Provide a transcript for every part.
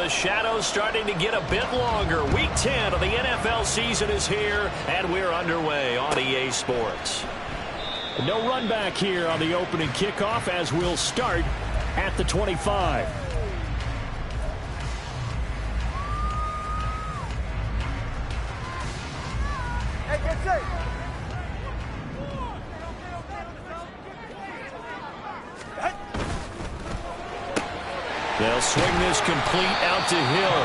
The shadow's starting to get a bit longer. Week 10 of the NFL season is here, and we're underway on EA Sports. No run back here on the opening kickoff as we'll start at the 25. Hey, get safe. They'll swing this complete out to Hill.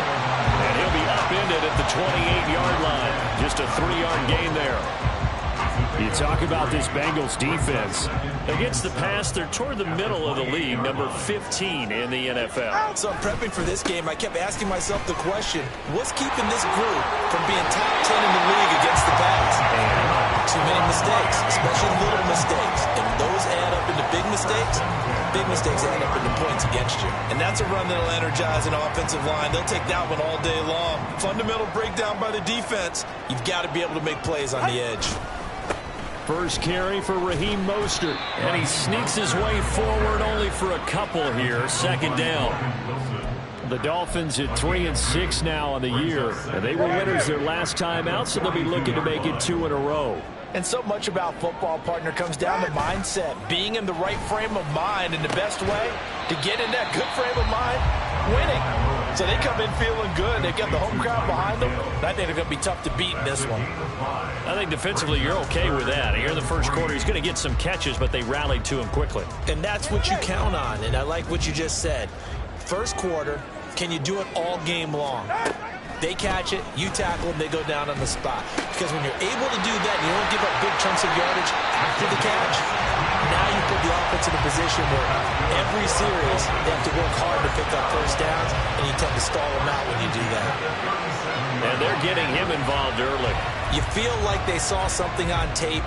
And he'll be upended at the 28-yard line. Just a 3-yard gain there. You talk about this Bengals defense. Against the pass, they're toward the middle of the league, number 15 in the NFL. So prepping for this game, I kept asking myself the question, what's keeping this group from being top 10 in the league against the pass? And too many mistakes, especially little mistakes. And those add up into big mistakes add up into points against you. And that's a run that'll energize an offensive line. They'll take that one all day long. Fundamental breakdown by the defense. You've got to be able to make plays on the edge. First carry for Raheem Mostert. And he sneaks his way forward only for a couple here. Second down. The Dolphins at 3-6 now on the year. And they were winners their last time out, so they'll be looking to make it 2 in a row. And so much about football, partner, comes down to mindset. Being in the right frame of mind, and the best way to get in that good frame of mind, winning. So they come in feeling good. They've got the home crowd behind them. I think they're going to be tough to beat in this one. I think defensively you're okay with that. Here in the first quarter, he's going to get some catches, but they rallied to him quickly. And that's what you count on, and I like what you just said. First quarter, can you do it all game long? They catch it, you tackle them, they go down on the spot. Because when you're able to do that, and you don't give up big chunks of yardage after the catch, now you put the offense in a position where every series they have to work hard to pick up first downs, and you tend to stall them out when you do that. And they're getting him involved early. You feel like they saw something on tape,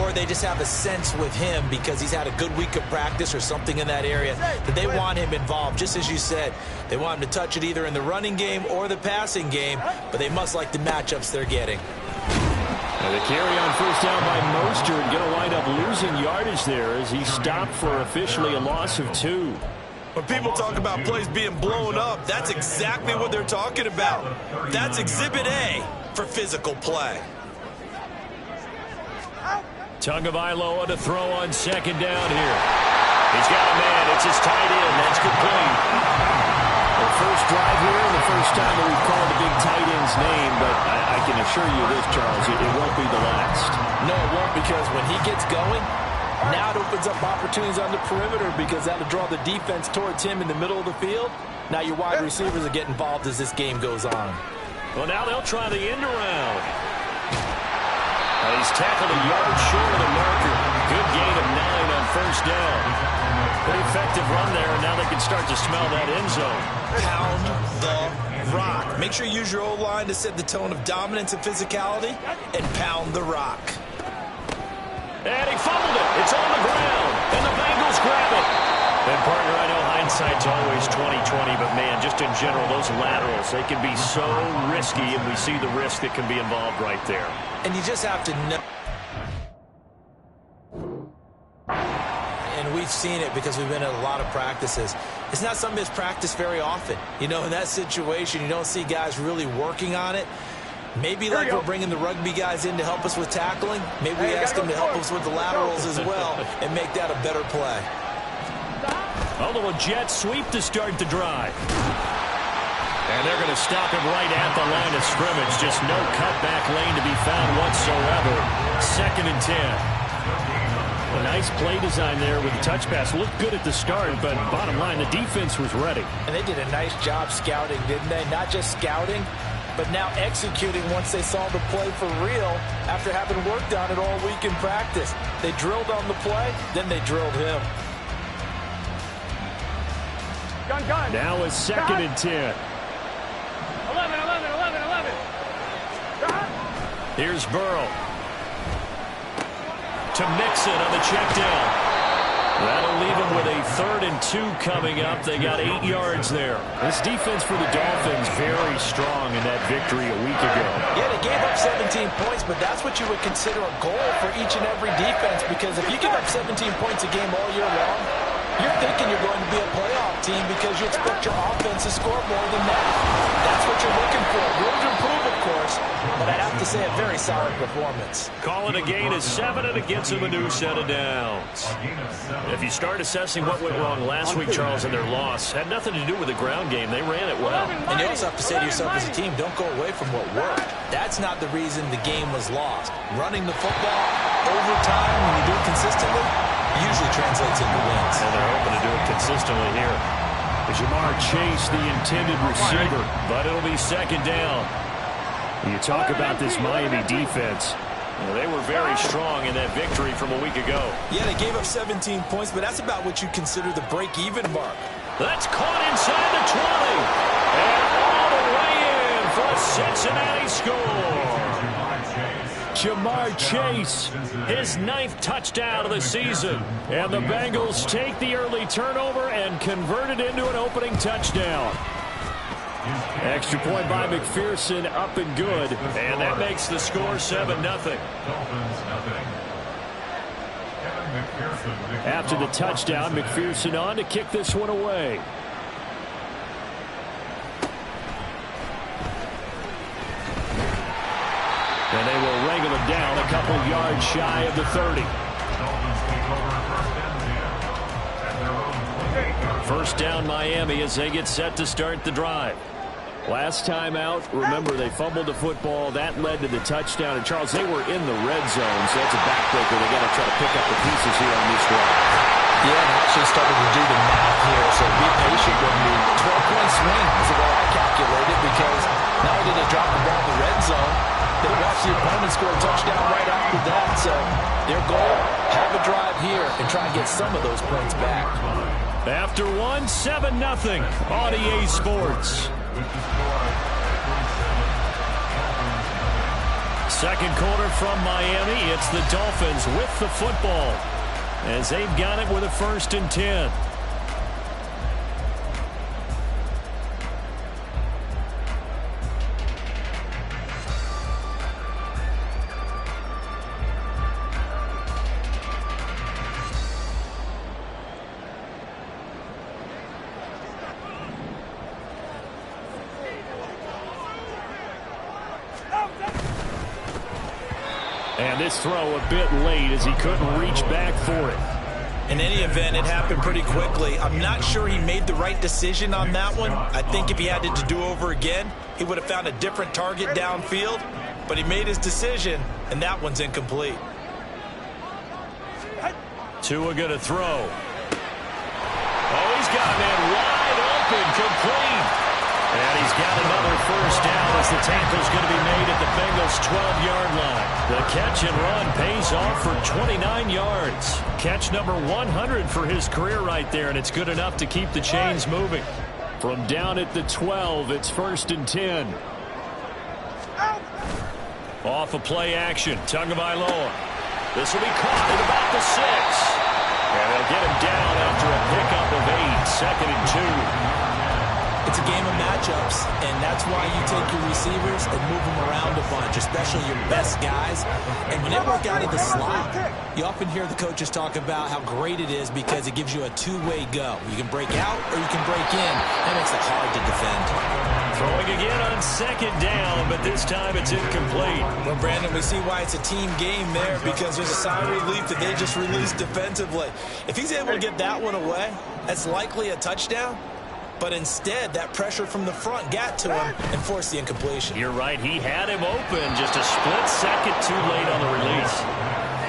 or they just have a sense with him because he's had a good week of practice or something in that area that they want him involved. Just as you said, they want him to touch it either in the running game or the passing game, but they must like the matchups they're getting. And the carry on first down by Mostert, going to wind up losing yardage there as he stopped for officially a loss of 2. When people talk about plays being blown up, that's exactly what they're talking about. That's Exhibit A for physical play. Tagovailoa to throw on second down here. He's got a man. It's his tight end. That's complete. The first drive here, and the first time that we've called the big tight end's name, but I can assure you this, Charles, it won't be the last. No, it won't, because when he gets going, now it opens up opportunities on the perimeter because that'll draw the defense towards him in the middle of the field. Now your wide receivers will get involved as this game goes on. Well, now they'll try the end around. He's tackled a yard short of the marker. Good gain of 9 on first down. Pretty effective run there, and now they can start to smell that end zone. Pound the rock. Make sure you use your O-line to set the tone of dominance and physicality, and pound the rock. And he fumbled it. It's on the ground, and the Bengals grab it. And, partner, I know hindsight's always 20/20, but, man, just in general, those laterals, they can be so risky, and we see the risk that can be involved right there. And you just have to know. And we've seen it because we've been at a lot of practices. It's not something that's practiced very often. You know, in that situation, you don't see guys really working on it. Maybe like we're bringing the rugby guys in to help us with tackling. Maybe we ask them to help us with the laterals as well and make that a better play. A little jet sweep to start the drive. And they're going to stop him right at the line of scrimmage. Just no cutback lane to be found whatsoever. 2nd and 10. A nice play design there with the touch pass. Looked good at the start, but bottom line, the defense was ready. And they did a nice job scouting, didn't they? Not just scouting, but now executing once they saw the play for real after having worked on it all week in practice. They drilled on the play, then they drilled him. Gun. Now it's 2nd and 10. 11. Here's Burrow. To Mixon on the check down. That'll leave them with a 3rd and 2 coming up. They got 8 yards there. This defense for the Dolphins very strong in that victory a week ago. Yeah, they gave up 17 points, but that's what you would consider a goal for each and every defense, because if you give up 17 points a game all year long, You're thinking you're going to be a playoff team because you expect your offense to score more than that. That's what you're looking for. Room to improve, of course, but I'd have to say a very solid performance. Call it a gain of 7, and it gets him a new set of downs. If you start assessing what went wrong last week, Charles, in their loss, had nothing to do with the ground game. They ran it well. And you also have to say to yourself as a team, don't go away from what worked. That's not the reason the game was lost. Running the football over time, when you do it consistently, usually translates into wins. And they're hoping to do it consistently here. Jamar Chase, the intended receiver, but it'll be second down. You talk about this Miami defense. Well, they were very strong in that victory from a week ago. Yeah, they gave up 17 points, but that's about what you consider the break-even mark. That's caught inside the 20. And all the way in for a Cincinnati score. Jamar Chase, his 9th touchdown of the season. And the Bengals take the early turnover and convert it into an opening touchdown. Extra point by McPherson, up and good. And that makes the score 7-0. After the touchdown, McPherson on to kick this one away. And they will wrangle it down a couple yards shy of the 30. First down Miami as they get set to start the drive. Last time out, remember, they fumbled the football. That led to the touchdown. And, Charles, they were in the red zone, so that's a backbreaker. They got to try to pick up the pieces here on this drive. Yeah, and actually started to do the math here, so be patient with me. 12-point swing is the way I calculated, because not only did they drop the ball in the red zone, they watched the opponent score a touchdown right after that. So their goal, have a drive here and try and get some of those points back. After one, 7-0 on EA Sports. Second quarter from Miami. It's the Dolphins with the football as they've got it with a 1st and 10. And this throw a bit late as he couldn't reach back for it. In any event, it happened pretty quickly. I'm not sure he made the right decision on that one. I think if he had it to do over again, he would have found a different target downfield. But he made his decision, and that one's incomplete. Tua going to throw. Oh, he's got a man wide open, complete. And he's got another first down as the tackle's going to be made at the Bengals' 12-yard line. The catch and run pays off for 29 yards. Catch number 100 for his career right there, and it's good enough to keep the chains moving. From down at the 12, it's 1st and 10. Off a play action, Tagovailoa. This will be caught at about the 6. And they'll get him down after a pickup of 8, 2nd and 2. It's a game of matchups, and that's why you take your receivers and move them around a bunch, especially your best guys. And when they work out of the slot, you often hear the coaches talk about how great it is because it gives you a two-way go. You can break out or you can break in. That makes it hard to defend. Throwing again on 2nd down, but this time it's incomplete. Well, Brandon, we see why it's a team game there because there's a sigh of relief that they just released defensively. If he's able to get that one away, that's likely a touchdown. But instead, that pressure from the front got to him and forced the incompletion. You're right. He had him open. Just a split second too late on the release.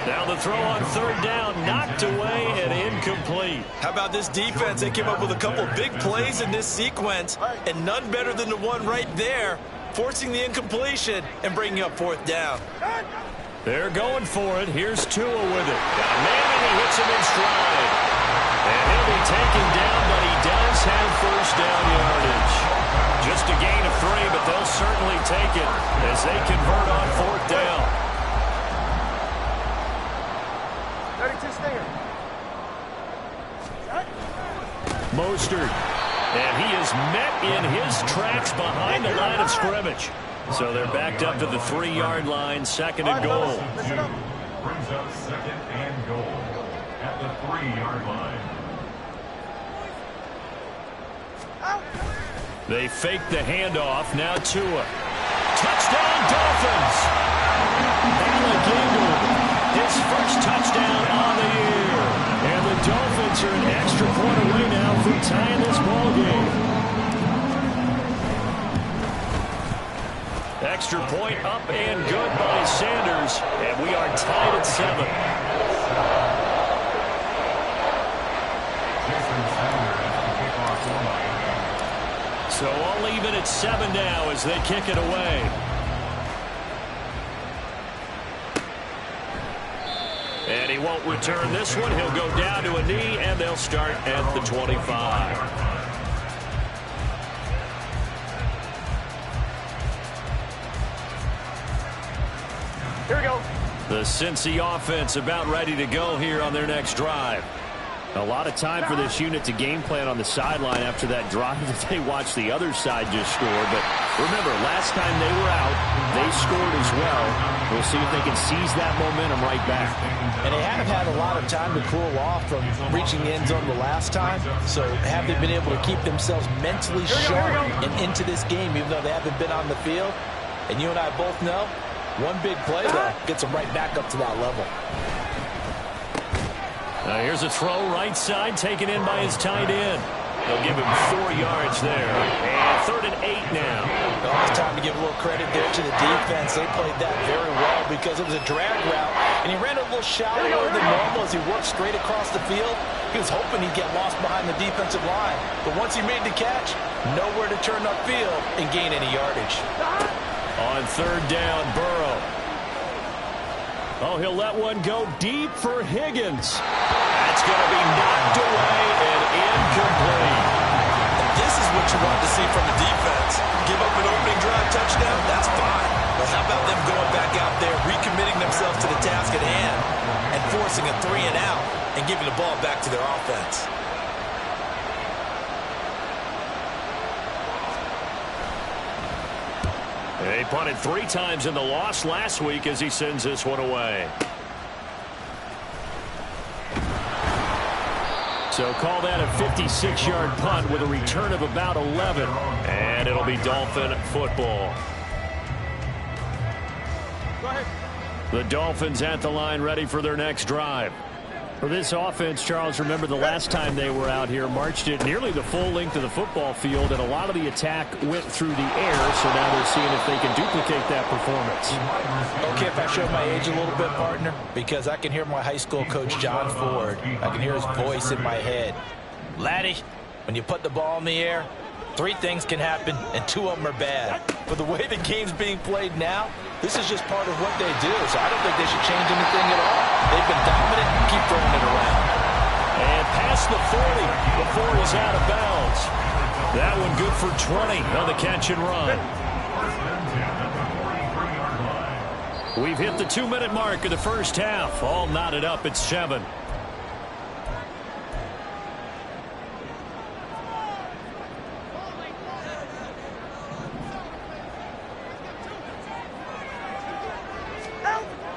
Now the throw on 3rd down, knocked away and incomplete. How about this defense? They came up with a couple big plays in this sequence, and none better than the one right there, forcing the incompletion and bringing up 4th down. They're going for it. Here's Tua with it. Got a man and he hits him in stride. And he'll be taken down, but he does have 1st down yardage. Just a gain of 3, but they'll certainly take it as they convert on 4th down. 32 stinger. Mostert. And he is met in his tracks behind the line of scrimmage. So they're backed up to the 3-yard line, 2nd and goal. Listen up. Brings up 2nd and goal at the 3-yard line. They fake the handoff. Now Tua. Touchdown, Dolphins. Alec Ingold, his first touchdown on the year. And the Dolphins are an extra point away now from tying this ball game. Extra point up and good by Sanders. And we are tied at 7. So all even at 7 now as they kick it away. And he won't return this one. He'll go down to a knee, and they'll start at the 25. Here we go. The Cincy offense about ready to go here on their next drive. A lot of time for this unit to game plan on the sideline after that drive that they watched the other side just score. But remember, last time they were out, they scored as well. We'll see if they can seize that momentum right back. And they have had a lot of time to cool off from reaching the end zone the last time. So have they been able to keep themselves mentally sharp and into this game, even though they haven't been on the field? And you and I both know, one big play, though, gets them right back up to that level. Here's a throw right side taken in by his tight end. They'll give him 4 yards there. And 3rd and 8 now. Well, it's time to give a little credit there to the defense. They played that very well because it was a drag route. And he ran a little shallower than normal as he worked straight across the field. He was hoping he'd get lost behind the defensive line. But once he made the catch, nowhere to turn upfield and gain any yardage. On 3rd down, Burrow. Oh, he'll let one go deep for Higgins. That's going to be knocked away and incomplete. And this is what you want to see from the defense. Give up an opening drive touchdown, that's fine. But how about them going back out there, recommitting themselves to the task at hand, and forcing a 3 and out, and giving the ball back to their offense? They punted 3 times in the loss last week as he sends this one away. So call that a 56-yard punt with a return of about 11. And it'll be Dolphin football. Go ahead. The Dolphins at the line ready for their next drive. For this offense, Charles, remember the last time they were out here, marched it nearly the full length of the football field, and a lot of the attack went through the air, so now they're seeing if they can duplicate that performance. Okay, if I show my age a little bit, partner, because I can hear my high school coach, John Ford. I can hear his voice in my head. Laddie, when you put the ball in the air, 3 things can happen, and 2 of them are bad. But the way the game's being played now, this is just part of what they do, so I don't think they should change anything at all. They've been dominant. Keep throwing it around. And past the 40 before he's out of bounds. That one good for 20 on the catch and run. We've hit the 2-minute mark of the first half. All knotted up at 7.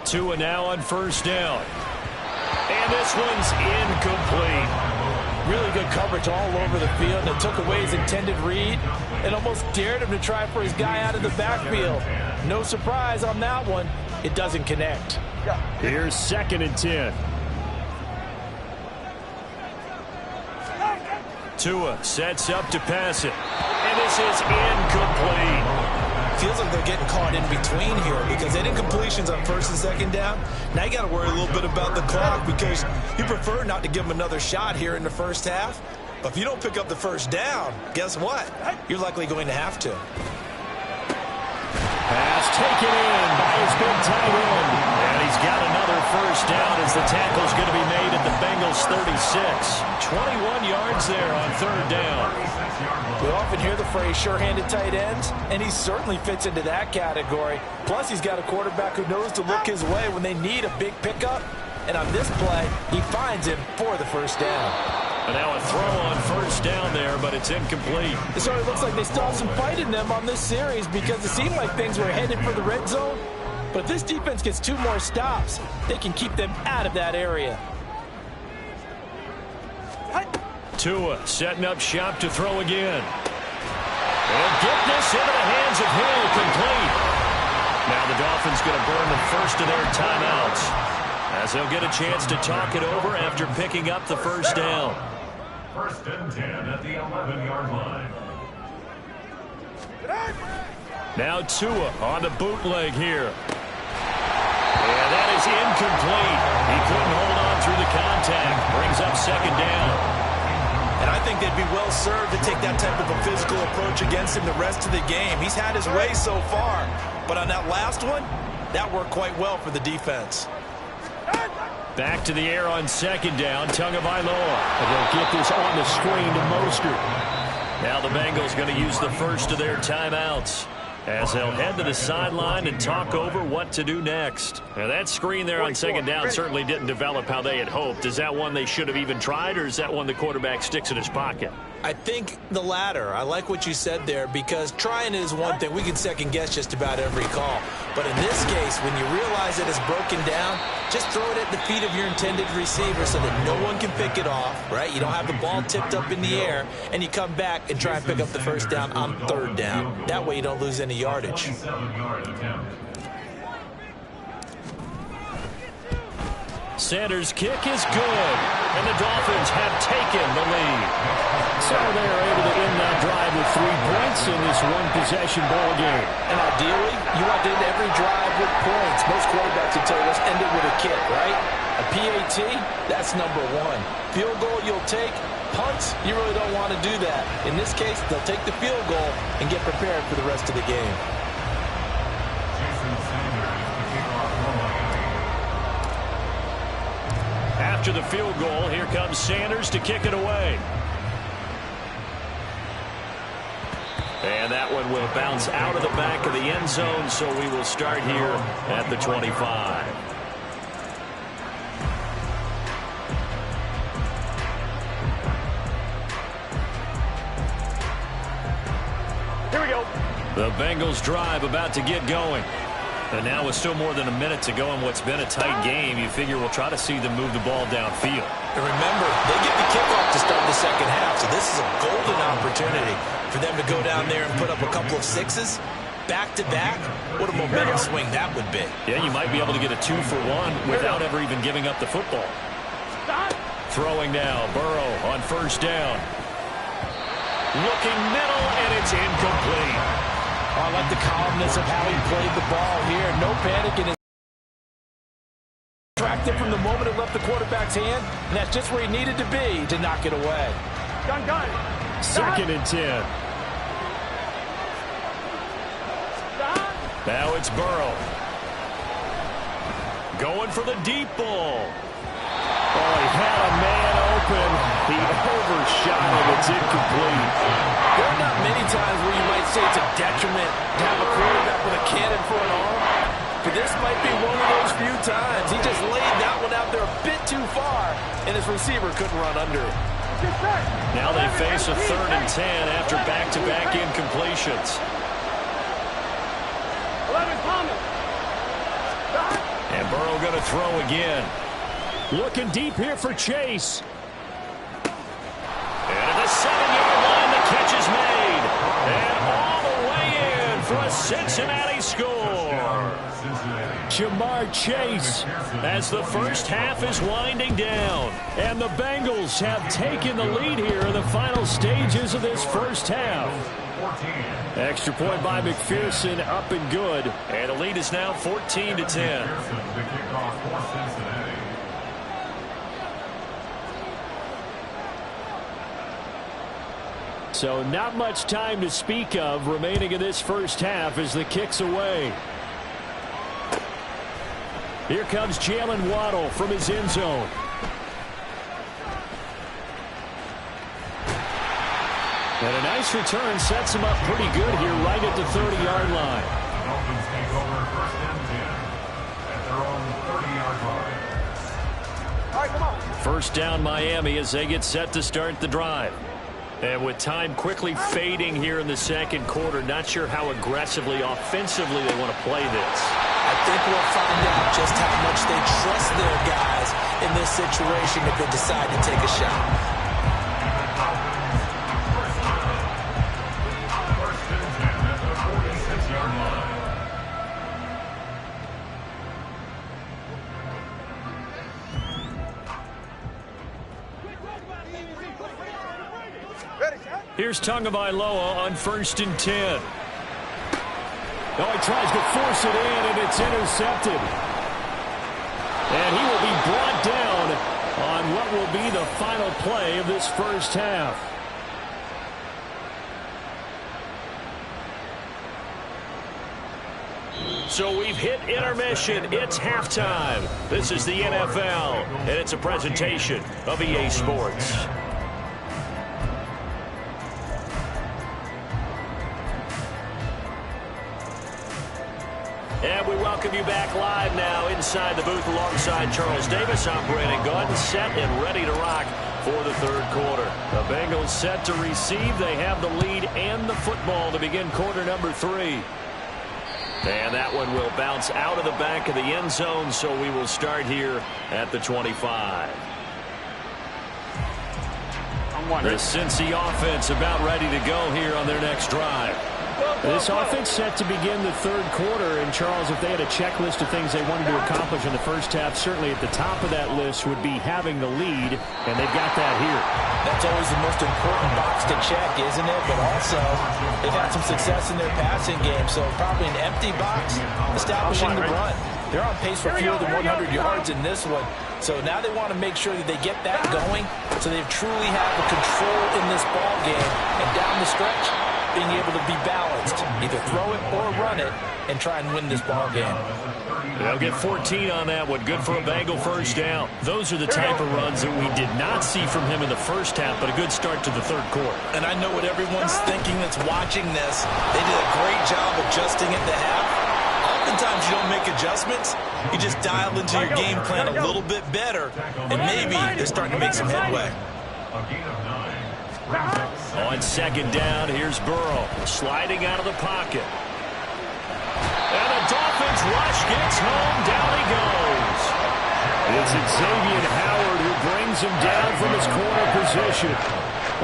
Tua now on 1st down. And this one's incomplete. Really good coverage all over the field. It took away his intended read and almost dared him to try for his guy out of the backfield. No surprise on that one. It doesn't connect. Here's 2nd and 10. Tua sets up to pass it. And this is incomplete. Feels like they're getting caught in between here because they did incompletions on 1st and 2nd down. Now you got to worry a little bit about the clock because you prefer not to give them another shot here in the first half. But if you don't pick up the 1st down, guess what? You're likely going to have to. Pass taken in by his big tight end. And he's got another 1st down as the tackle's going to be made at the Bengals 36. 21 yards there on 3rd down. We often hear the phrase sure-handed tight ends, and he certainly fits into that category. Plus, he's got a quarterback who knows to look his way when they need a big pickup. And on this play, he finds him for the 1st down. And now a throw on 1st down there, but it's incomplete. It sort of looks like they still have some fight in them on this series because it seemed like things were headed for the red zone. But if this defense gets 2 more stops, they can keep them out of that area. Tua setting up shop to throw again. And get this into the hands of Hill, complete. Now the Dolphins going to burn the first of their timeouts, as they'll get a chance to talk it over after picking up the first down. 1st and 10 at the 11-yard line. Now Tua on the bootleg here. And that is incomplete. He couldn't hold on through the contact. Brings up 2nd down. And I think they'd be well served to take that type of a physical approach against him the rest of the game. He's had his way so far. But on that last one, that worked quite well for the defense. Back to the air on 2nd down. Tagovailoa. And they'll get this on the screen to Mostert. Now the Bengals going to use the first of their timeouts, as they'll head to the sideline and talk over what to do next. Now that screen there on 2nd down certainly didn't develop how they had hoped. Is that one they should have even tried, or is that one the quarterback sticks in his pocket? I think the latter. I like what you said there, because trying is one thing. We can second guess just about every call. But in this case, when you realize that it's broken down, just throw it at the feet of your intended receiver so that no one can pick it off, right? You don't have the ball tipped up in the air, and you come back and try and pick up the first down on 3rd down. That way you don't lose any yardage. Sanders' kick is good, and the Dolphins have taken the lead. So they are able to end that drive with 3 points in this one-possession ball game. And ideally, you want to end every drive with points. Most quarterbacks would tell you, let's end it with a kick, right? A PAT, that's number 1. Field goal, you'll take. Punts, you really don't want to do that. In this case, they'll take the field goal and get prepared for the rest of the game. After the field goal, here comes Sanders to kick it away. And that one will bounce out of the back of the end zone, so we will start here at the 25. Here we go. The Bengals drive about to get going. And now with still more than a minute to go in what's been a tight game, you figure we'll try to see them move the ball downfield. And remember, they get the kickoff to start the second half, so this is a golden opportunity for them to go down there and put up a couple of 6s. Back-to-back, what a momentum swing that would be. Yeah, you might be able to get a 2-for-1 without ever even giving up the football. Throwing now, Burrow on 1st down. Looking middle, and it's incomplete. Oh, I like the calmness of how he played the ball here. No panic in his. Tracked it from the moment it left the quarterback's hand, and that's just where he needed to be to knock it away. Gun. 2nd and 10. Now it's Burrow. Going for the deep ball. Oh, he had a man open. He overshot it. It's incomplete. There are not many times where you might say it's a detriment to have a quarterback with a cannon for an arm, but this might be one of those few times. He just laid that one out there a bit too far, and his receiver couldn't run under it. Now they face a 3rd and 10 after back-to-back incompletions. 11 coming. And Burrow going to throw again. Looking deep here for Chase. And at the 7-yard line, the catch is made. And all the way in for a Cincinnati score. Jamar Chase, as the first half is winding down. And the Bengals have taken the lead here in the final stages of this first half. Extra point by McPherson, up and good. And the lead is now 14-10. So not much time to speak of remaining in this first half as the kick's away. Here comes Jalen Waddle from his end zone. And a nice return sets him up pretty good here right at the 30-yard line. Dolphins take over 1st and 10 at their own 30-yard line. All right, come on. First down Miami as they get set to start the drive. And with time quickly fading here in the second quarter, not sure how aggressively, offensively they want to play this. I think we'll find out just how much they trust their guys in this situation if they decide to take a shot. Here's Tagovailoa on 1st and 10. Oh, he tries to force it in, and it's intercepted. And he will be brought down on what will be the final play of this first half. So we've hit intermission. It's halftime. This is the NFL, and it's a presentation of EA Sports. And we welcome you back live now inside the booth alongside Charles Davis. I'm Brandon Gaudin, set and ready to rock for the third quarter. The Bengals set to receive. They have the lead and the football to begin quarter number 3. And that one will bounce out of the back of the end zone, so we will start here at the 25. The Cincy offense about ready to go here on their next drive. This offense set to begin the third quarter, and Charles, if they had a checklist of things they wanted to accomplish in the first half, certainly at the top of that list would be having the lead, and they've got that here. That's always the most important box to check, isn't it? But also, they've had some success in their passing game, so probably an empty box, establishing the run. They're on pace for fewer than 100 yards in this one, so now they want to make sure that they get that going, so they truly have the control in this ball game, and down the stretch, being able to be balanced, either throw it or run it, and try and win this ball game. They'll get 14 on that one. Good for a Bengal first down. Those are the type of runs that we did not see from him in the first half, but a good start to the third quarter. And I know what everyone's thinking that's watching this. They did a great job adjusting at the half. Oftentimes you don't make adjustments. You just dial into your game plan a little bit better, and maybe they're starting to make some headway. On second down, here's Burrow sliding out of the pocket. And the Dolphins rush gets home. Down he goes. It's Xavier Howard who brings him down from his corner position.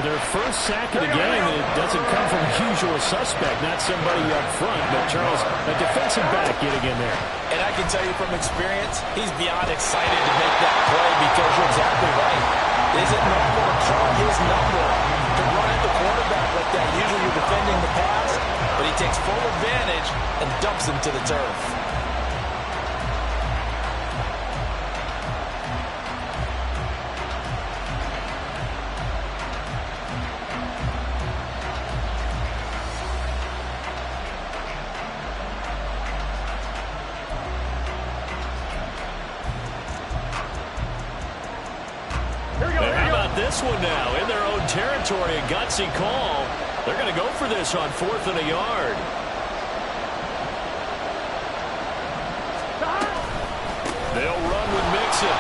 Their first sack of the game, and it doesn't come from a usual suspect, not somebody up front, but Charles, a defensive back getting in there. And I can tell you from experience, he's beyond excited to make that play because you're exactly right. Is it normal to call his number to run at the quarterback like that? Usually you're defending the pass, but he takes full advantage and dumps him to the turf. This one now in their own territory, a gutsy call. They're going to go for this on 4th and a yard. They'll run with Mixon.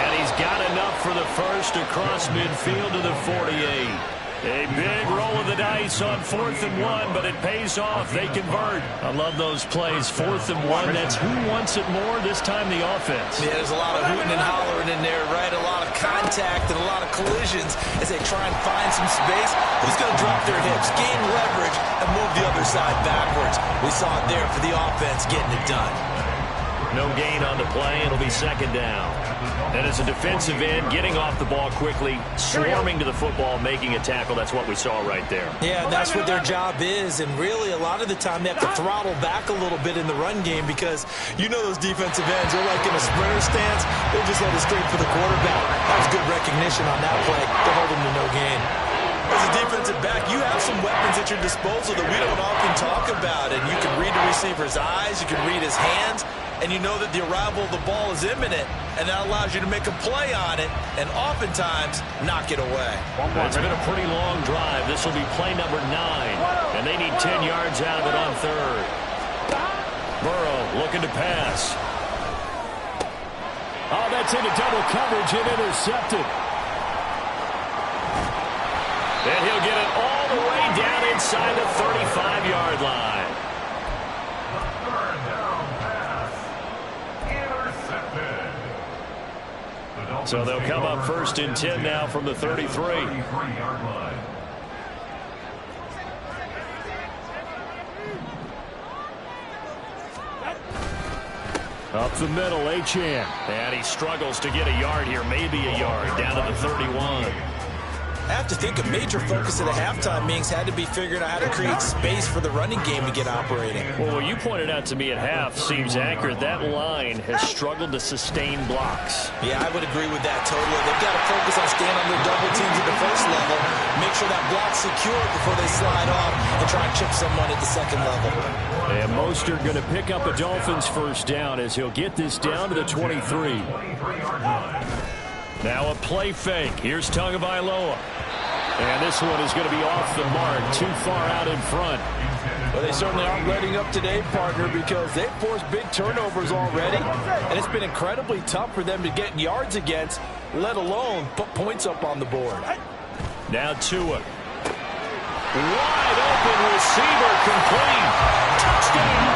And he's got enough for the first across midfield to the 48. A big roll of the dice on 4th and 1, but it pays off. They convert. I love those plays. 4th and 1, that's who wants it more, this time the offense. Yeah, there's a lot of hooting and hollering in there, right? A lot of contact and a lot of collisions as they try and find some space. Who's going to drop their hips, gain leverage, and move the other side backwards? We saw it there for the offense getting it done. No gain on the play. It'll be second down. And as a defensive end, getting off the ball quickly, swarming to the football, making a tackle. That's what we saw right there. Yeah, that's what their job is. And really, a lot of the time, they have to throttle back a little bit in the run game because you know those defensive ends, they're like in a sprinter stance. They're just headed straight for the quarterback. That was good recognition on that play to hold them to no gain. As a defensive back, you have some weapons at your disposal that we don't often talk about. And you can read the receiver's eyes, you can read his hands, and you know that the arrival of the ball is imminent, and that allows you to make a play on it and oftentimes knock it away. It's been a pretty long drive. This will be play number 9, and they need 10 yards out of it on 3rd. Burrow looking to pass. Oh, that's into double coverage and intercepted. And he'll get it all the way down inside the 35-yard line. Third down pass. Intercepted. So they'll come up 1st and 10 now from the 33. 33-yard line. Up the middle, Achane. And he struggles to get a yard here, maybe a yard, down to the 31. I have to think a major focus of the halftime meetings had to be figuring out how to create space for the running game to get operating. Well, what you pointed out to me at half seems accurate. That line has struggled to sustain blocks. Yeah, I would agree with that totally. They've got to focus on staying on their double teams at the first level, make sure that block's secure before they slide off and try and chip someone at the second level. And Mostert going to pick up a Dolphins first down as he'll get this down to the 23. Now a play fake. Here's Tagovailoa. And this one is going to be off the mark, too far out in front. Well, they certainly aren't letting up today, partner, because they've forced big turnovers already, and it's been incredibly tough for them to get yards against, let alone put points up on the board. Now Tua. Wide open receiver, complete. Touchdown.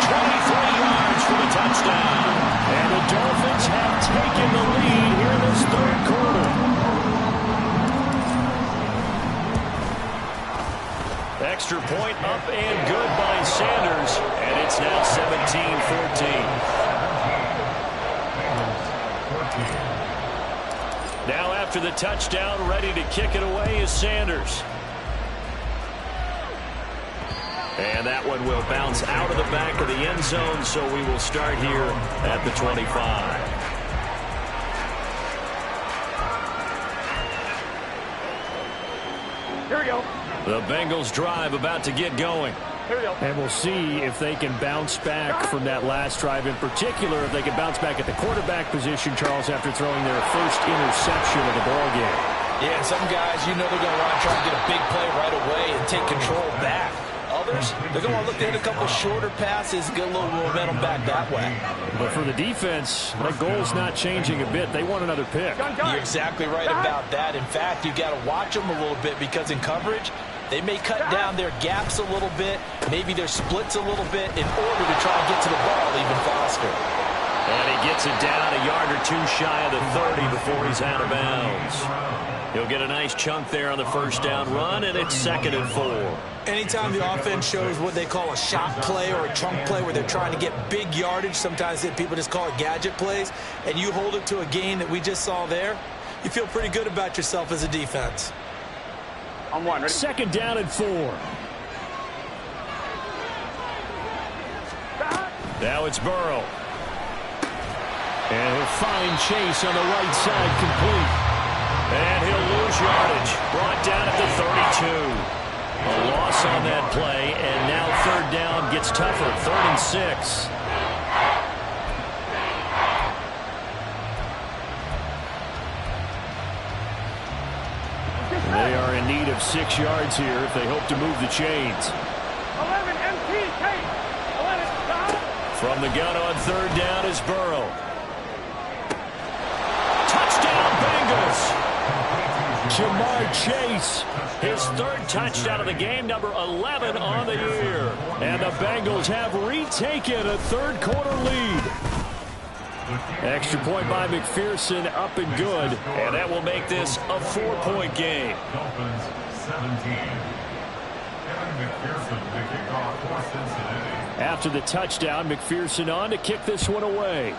23 yards for the touchdown. And the Dolphins have taken the lead here in this third quarter. Extra point up and good by Sanders, and it's now 17-14. Now after the touchdown, ready to kick it away is Sanders. And that one will bounce out of the back of the end zone, so we will start here at the 25. Here we go. The Bengals drive about to get going. Here we go. And we'll see if they can bounce back from that last drive, in particular if they can bounce back at the quarterback position, Charles, after throwing their first interception of the ballgame. Yeah, and some guys, you know they're going to want to try and get a big play right away and take control back. Others, they're going to look to hit a couple shorter passes, get a little momentum back that way. But for the defense, that goal's not changing a bit. They want another pick. You're exactly right about that. In fact, you've got to watch them a little bit because in coverage, they may cut down their gaps a little bit, maybe their splits a little bit in order to try and get to the ball even faster. And he gets it down a yard or two shy of the 30 before he's out of bounds. He'll get a nice chunk there on the first down run, and it's 2nd and 4. Anytime the offense shows what they call a shot play or a chunk play where they're trying to get big yardage, sometimes people just call it gadget plays, and you hold it to a gain that we just saw there, you feel pretty good about yourself as a defense. On one. Ready? 2nd down and 4. Now it's Burrow. And he'll find Chase on the right side, complete. And he'll lose yardage. Brought down at the 32. A loss on that play, and now 3rd down gets tougher. 3rd and 6. They are in need of 6 yards here if they hope to move the chains. 11 MPK. 11. Stop. From the gun on 3rd down is Burrow. Touchdown, Bengals. Jamar Chase. His 3rd touchdown of the game, number 11 on the year. And the Bengals have retaken a third quarter lead. Extra point by McPherson, up and good. And that will make this a 4-point game. Dolphins 17. Kevin McPherson to kick off for Cincinnati. After the touchdown, McPherson on to kick this one away.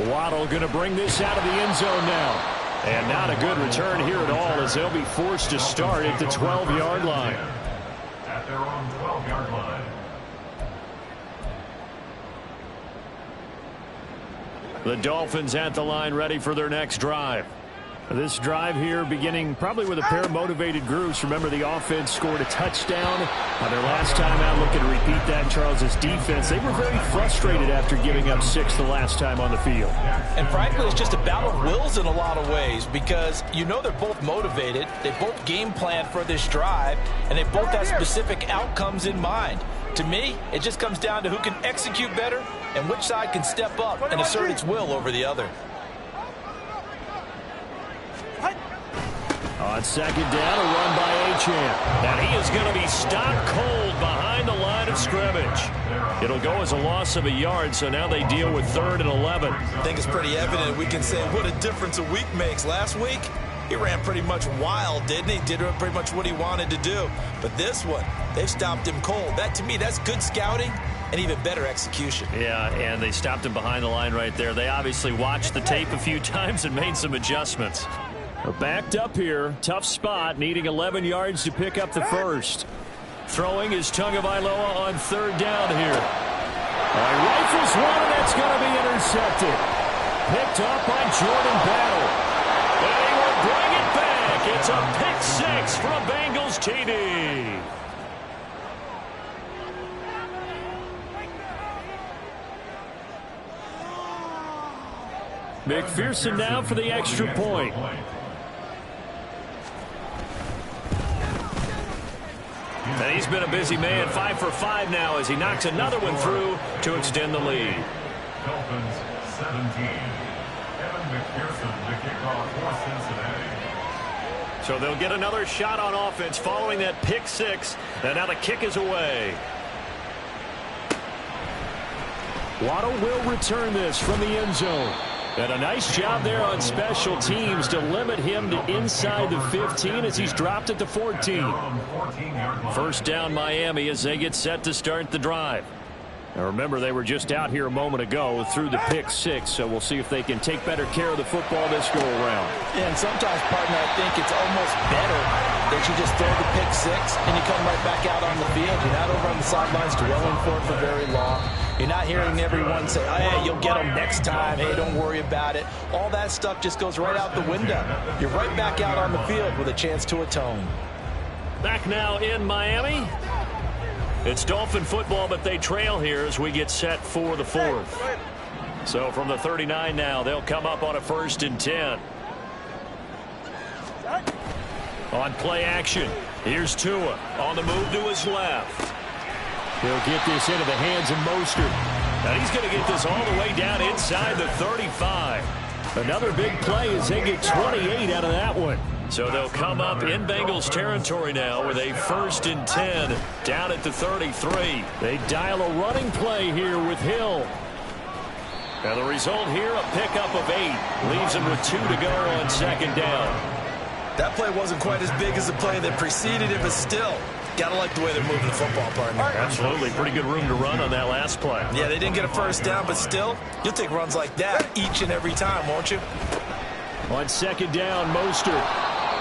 Waddle going to bring this out of the end zone now. And not a good return here at all as they'll be forced to start at the 12-yard line. At their own 12-yard line. The Dolphins at the line ready for their next drive. This drive here beginning probably with a pair of motivated groups. Remember, the offense scored a touchdown on their last time out. Looking to repeat that in Charles's defense. They were very frustrated after giving up 6 the last time on the field. And frankly, it's just a battle of wills in a lot of ways because you know they're both motivated. They both game plan for this drive, and they both have specific outcomes in mind. To me, it just comes down to who can execute better and which side can step up and assert its will over the other. On 2nd down, a run by Achane. Now he is going to be stopped cold behind the line of scrimmage. It'll go as a loss of a yard, so now they deal with 3rd and 11. I think it's pretty evident we can say what a difference a week makes. Last week, He ran pretty much wild, didn't he? Did pretty much what he wanted to do. But this one, they've stopped him cold. That, to me, that's good scouting and even better execution. Yeah, and they stopped him behind the line right there. They obviously watched the tape a few times and made some adjustments. Backed up here. Tough spot, needing 11 yards to pick up the first. Throwing is Tagovailoa on third down here. He rifles one, and that's going to be intercepted. Picked up by Jordan Battle. And he will bring it back. It's a pick six from Bengals TD. McPherson now for the extra point. And he's been a busy man, 5 for 5 now as he knocks another one through to extend the lead. Dolphins 17. Evan McPherson, the kickoff for Cincinnati. So they'll get another shot on offense following that pick six. And now the kick is away. Waddle will return this from the end zone. And a nice job there on special teams to limit him to inside the 15 as he's dropped at the 14. First down Miami as they get set to start the drive. Now remember, they were just out here a moment ago through the pick six, so we'll see if they can take better care of the football this go around. Yeah, and sometimes, partner, I think it's almost better that you just throw the pick six and you come right back out on the field. You're not over on the sidelines dwelling for it for very long. You're not hearing everyone say, oh, hey, you'll get them next time. Hey, don't worry about it. All that stuff just goes right out the window. You're right back out on the field with a chance to atone. Back now in Miami. It's Dolphin football, but they trail here as we get set for the fourth. So from the 39 now, they'll come up on a 1st and 10. On play action, here's Tua on the move to his left. He'll get this into the hands of Mostert. And he's going to get this all the way down inside the 35. Another big play as they get 28 out of that one. So they'll come up in Bengals territory now with a 1st and 10 down at the 33. They dial a running play here with Hill. And the result here, a pickup of 8. Leaves him with 2 to go on 2nd down. That play wasn't quite as big as the play that preceded it, but still, gotta like the way they're moving the football, partner. Absolutely. Pretty good room to run on that last play. Yeah, they didn't get a 1st down, but still, you'll take runs like that each and every time, won't you? On 2nd down, Mostert.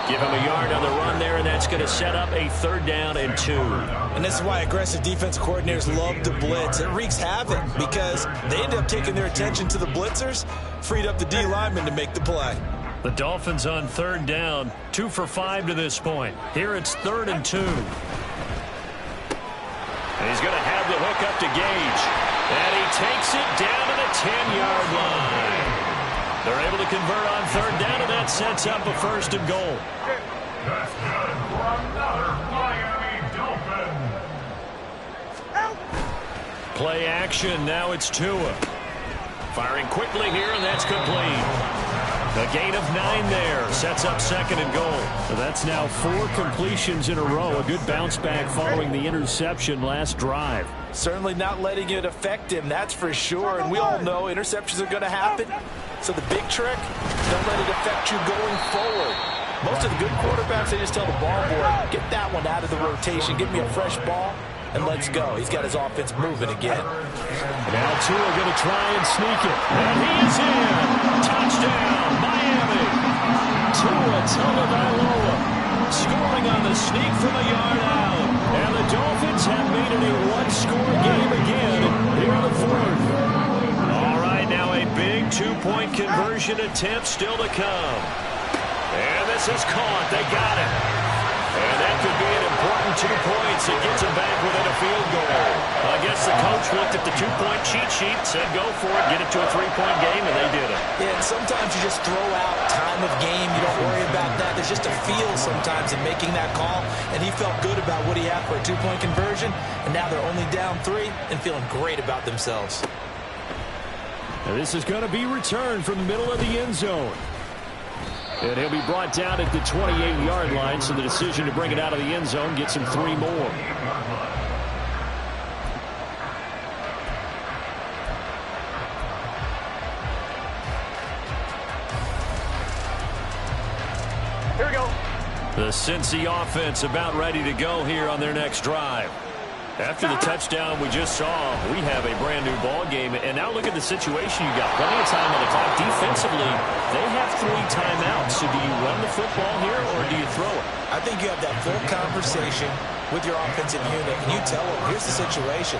Give him a yard on the run there, and that's going to set up a 3rd down and 2. And this is why aggressive defensive coordinators love to blitz. It wreaks havoc because they end up taking their attention to the blitzers, freed up the D lineman to make the play. The Dolphins on 3rd down, 2 for 5 to this point. Here it's 3rd and 2. And he's going to have the hook up to Gage. And he takes it down to the 10-yard line. They're able to convert on 3rd down, and that sets up a 1st and goal. That's good for another Miami Dolphin. Play action. Now it's Tua. Firing quickly here, and that's complete. A gain of 9 there. Sets up 2nd and goal. So that's now 4 completions in a row. A good bounce back following the interception last drive. Certainly not letting it affect him, that's for sure. And we all know interceptions are going to happen. So the big trick, don't let it affect you going forward. Most of the good quarterbacks, they just tell the ball boy, get that one out of the rotation, give me a fresh ball, and let's go. He's got his offense moving again. Now Tua going to try and sneak it. And he is in. Touchdown, Miami. Tua Tagovailoa scoring on the sneak from a yard out. And the Dolphins have made it a one-score game again here in the 4th. All right, now a big 2-point conversion attempt still to come. And this is caught. They got it. And that could be an important 2 points. It gets them back within a field goal. I guess the coach looked at the 2-point cheat sheet, said go for it, get it to a 3-point game, and they did it. Yeah, and sometimes you just throw out time of game. You don't worry about that. There's just a feel sometimes in making that call, and he felt good about what he had for a 2-point conversion, and now they're only down 3 and feeling great about themselves. Now this is going to be returned from the middle of the end zone. And he'll be brought down at the 28-yard line, so the decision to bring it out of the end zone gets him 3 more. The Cincy offense about ready to go here on their next drive. After the touchdown we just saw, we have a brand new ball game. And now look at the situation. You got plenty of time on the clock. Defensively, they have 3 timeouts. So do you run the football here or do you throw it? I think you have that full conversation with your offensive unit, and you tell them, here's the situation.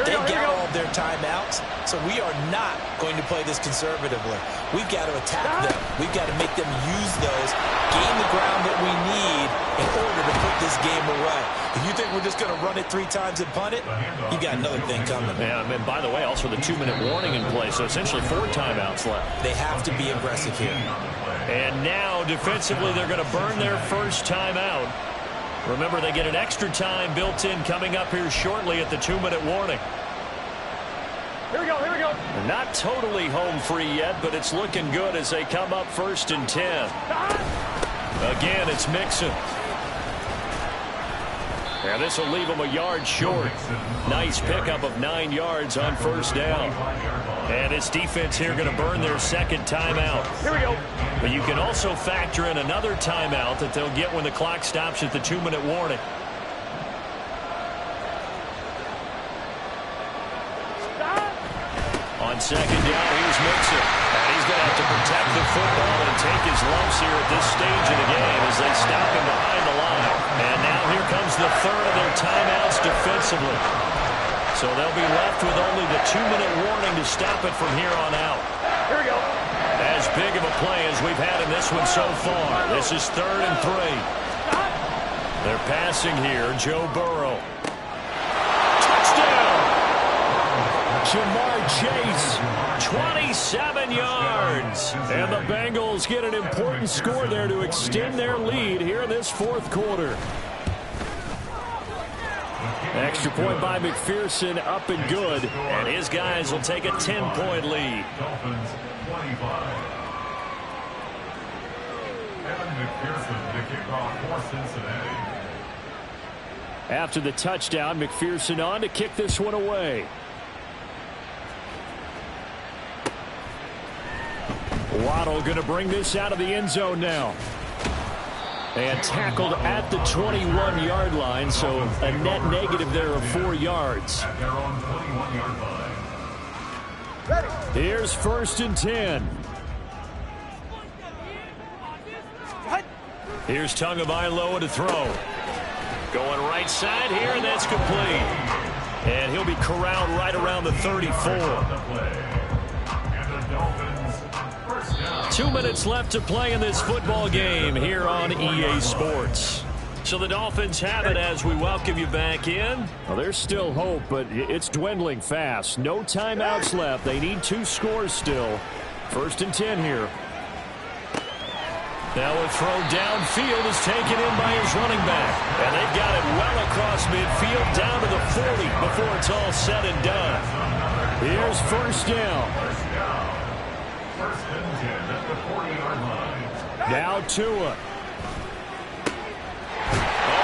They got all of their timeouts, so we are not going to play this conservatively. We've got to attack them. We've got to make them use those, gain the ground that we need in order to put this game away. If you think we're just going to run it 3 times and punt it, you got another thing coming. Yeah, and by the way, also the 2-minute warning in play, so essentially 4 timeouts left. They have to be aggressive here. And now, defensively, they're going to burn their first timeout. Remember, they get an extra time built in coming up here shortly at the 2-minute warning. Here we go, here we go. Not totally home free yet, but it's looking good as they come up 1st and 10. Again, it's Mixon. And this will leave them a yard short. Nice pickup of 9 yards on 1st down. And this defense here going to burn their second timeout. Here we go. But you can also factor in another timeout that they'll get when the clock stops at the 2-minute warning. On 2nd down, here's Mixon. And he's going to have to protect the football and take his lumps here at this stage of the game as they stop him behind the line. And now here comes the 3rd of their timeouts defensively. So they'll be left with only the 2-minute warning to stop it from here on out. Here we go. As big of a play as we've had in this one so far. This is 3rd and 3. They're passing here. Joe Burrow. Touchdown! Jamar Chase. 27 yards. And the Bengals get an important score there to extend their lead here in this 4th quarter. Extra point by McPherson, up and good. And his guys will take a 10-point lead. Dolphins 25. Evan McPherson to kick off for Cincinnati. After the touchdown, McPherson on to kick this one away. Waddle going to bring this out of the end zone now. And tackled at the 21-yard line, so a net negative there of 4 yards. At their own 21-yard line. Here's 1st and 10. Here's Tagovailoa to throw. Going right side here, and that's complete. And he'll be corralled right around the 34. 2 minutes left to play in this football game here on EA Sports. So the Dolphins have it as we welcome you back in. Well, there's still hope, but it's dwindling fast. No timeouts left. They need 2 scores still. 1st and 10 here. Now a throw downfield is taken in by his running back. And they've got it well across midfield down to the 40 before it's all said and done. Here's 1st down. First and 10 at the 40-yard line. Now Tua. Oh,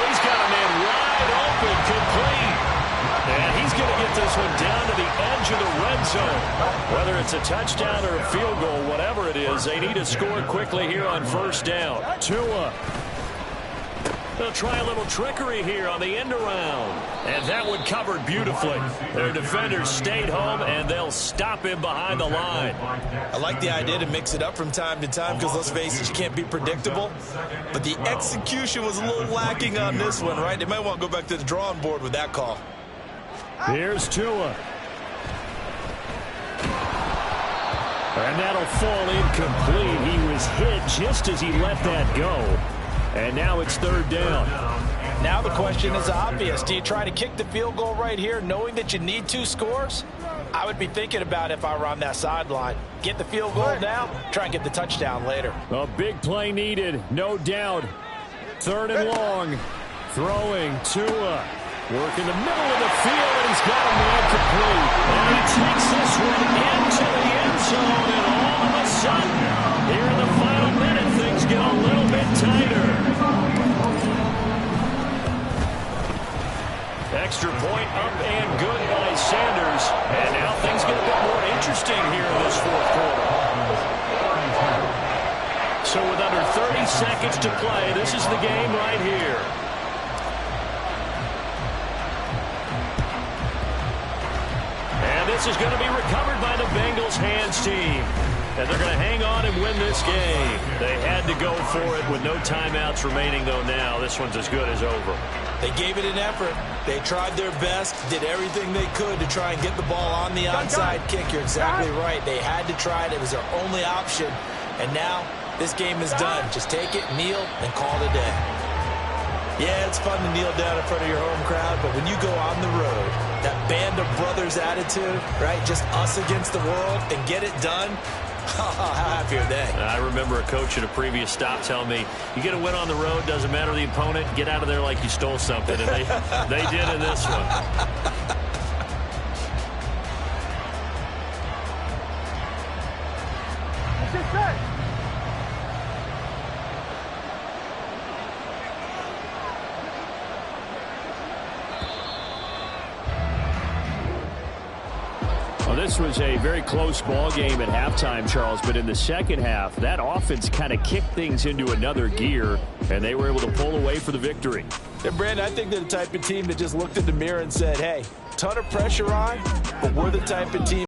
he's got a man wide open, complete. And he's going to get this one down to the edge of the red zone. Whether it's a touchdown or a field goal, whatever it is, they need to score quickly here on 1st down. Tua. They'll try a little trickery here on the end around. And that one covered beautifully. Their defenders stayed home, and they'll stop him behind the line. I like the idea to mix it up from time to time because, let's face it, you can't be predictable. But the execution was a little lacking on this one, right? They might want to go back to the drawing board with that call. Here's Tua. And that'll fall incomplete. He was hit just as he let that go. And now it's 3rd down. Now the question is obvious. Do you try to kick the field goal right here knowing that you need 2 scores? I would be thinking about if I were on that sideline. Get the field goal now, try and get the touchdown later. A big play needed, no doubt. 3rd and long. Throwing Tua. Working the middle of the field, and he's got a man complete. And he takes this one into the end zone, and all of a sudden, here in the final minute, things get a little bit tighter. Extra point up and good by Sanders. And now things get a bit more interesting here in this 4th quarter. So with under 30 seconds to play, this is the game right here. And this is going to be recovered by the Bengals hands team. And they're going to hang on and win this game. They had to go for it with no timeouts remaining, though now. This one's as good as over. They gave it an effort. They tried their best, did everything they could to try and get the ball on the onside kick. You're exactly right. They had to try it. It was their only option. And now this game is done. Just take it, kneel, and call it a day. Yeah, it's fun to kneel down in front of your home crowd, but when you go on the road, that band of brothers attitude, right, just us against the world, and get it done, how happy are they? I remember a coach at a previous stop telling me, you get a win on the road, doesn't matter the opponent, get out of there like you stole something. And they did in this one. Well, this was a very close ball game at halftime, Charles, but in the second half, that offense kind of kicked things into another gear, and they were able to pull away for the victory. And, Brandon, I think they're the type of team that just looked in the mirror and said, hey, ton of pressure on, but we're the type of team